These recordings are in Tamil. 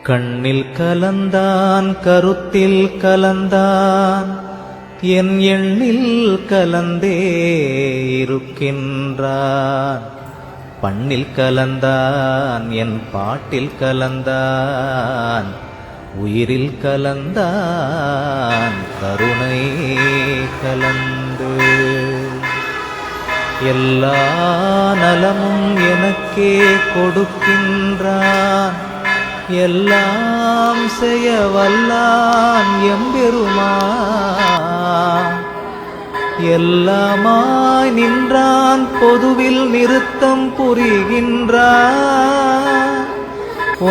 கண்ணில் கலந்தான் கருத்தில் கலந்தான் என் எண்ணில் கலந்தே இருக்கின்றான். பண்ணில் கலந்தான் என் பாட்டில் கலந்தான் உயிரில் கலந்தான் கருணை கலந்து. எல்லா நலமும் எனக்கே கொடுக்கின்றான், எல்லாம் செய்ய வல்லான் எம்பெருமான். எல்லாமாய் நின்றான், பொதுவில் நிறுத்தம் புரிகின்றான்.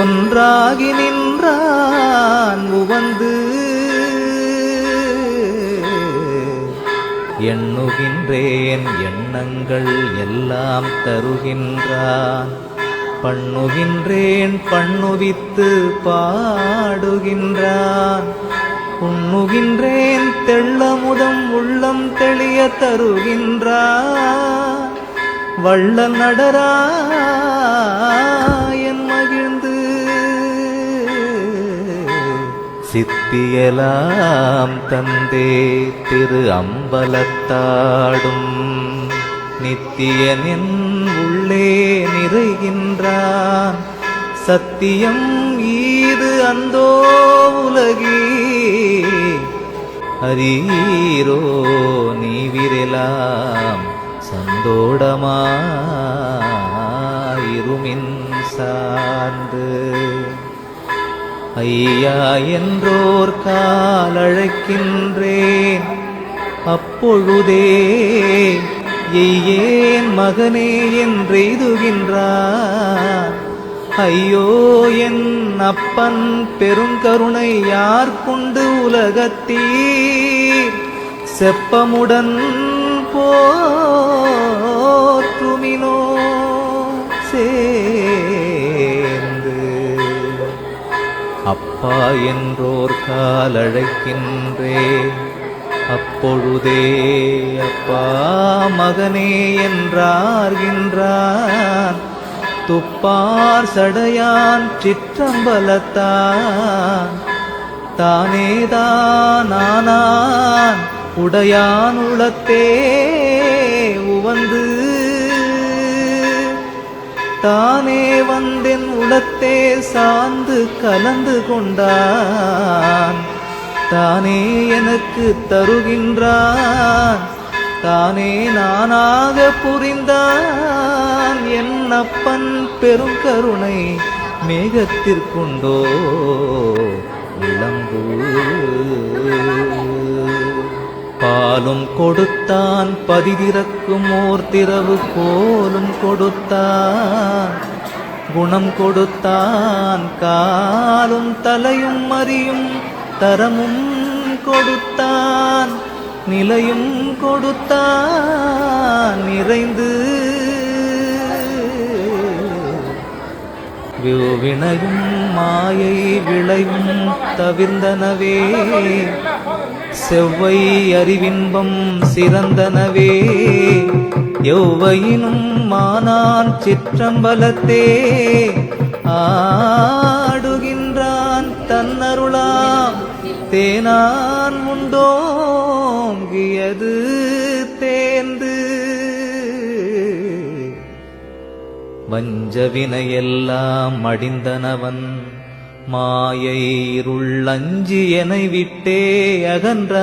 ஒன்றாகி நின்றான் உவந்து. எண்ணுகின்றேன் எண்ணங்கள் எல்லாம் தருகின்றான். பண்ணுகின்றேன் பண்ணுவித்து பாடுகின்றான். உண்ணுகின்றேன் தெள்ளமுதம் உள்ளம் தெளிய தருகின்றான். வள்ள நடராயன் மகிழ்ந்து சித்தியலாம் தந்தே திரு அம்பலத்தாடும். நித்தியனின் உள்ளே நிறைகின்றான். சத்தியம் ஈது அந்தோ உலகி ஹரீரோ நீவிரெலாம் சந்தோடமாயிருமின் சார்ந்து. ஐயா என்றோர் காலழைக்கின்றேன், அப்பொழுதே எய்யேன் மகனே என்றெய்துகின்றான். ஐயோ என் அப்பன் பெருங்கருணை யார் கொண்டு உலகத்தீர் செப்பமுடன் போற்றுமினோ சேர்ந்து. அப்பா என்றோர் காலழைக்கின்றேன், அப்பொழுதே அப்பா மகனே என்றார்கின்றான். துப்பார் சடையான் சிற்றம்பலத்தான் தானேதானான் உடையான் உளத்தே உவந்து. தானே வந்தென் உளத்தே சார்ந்து கலந்து கொண்டான். தானே எனக்கு தருகின்றான், தானே நானாக புரிந்தான். என் அப்பன் பெருங்கருணை மேகத்திற்குண்டோ விளம்பு. பாலும் கொடுத்தான் பதிதிறக்கும் ஓர் திரவு கோலும் கொடுத்தான். குணம் கொடுத்தான் காலும் தலையும் அறியும் தரமும் கொடுத்தான். நிலையும் கொடுத்தான் நிறைந்து. வினையும் மாயை விளையும் தவிர்ந்தனவே, செவ்வை அறிவின்பம் சிறந்தனவே. எவ்வையினும் மானான் சிற்றம்பலத்தே ஆடுகின்றான் தன்னருளாம். தேனான் உண்டோங்கியது தேர்ந்து. வஞ்சவினையெல்லாம் அடிந்தனவன் மாயை இருள் அஞ்சி எனை விட்டே அகன்ற.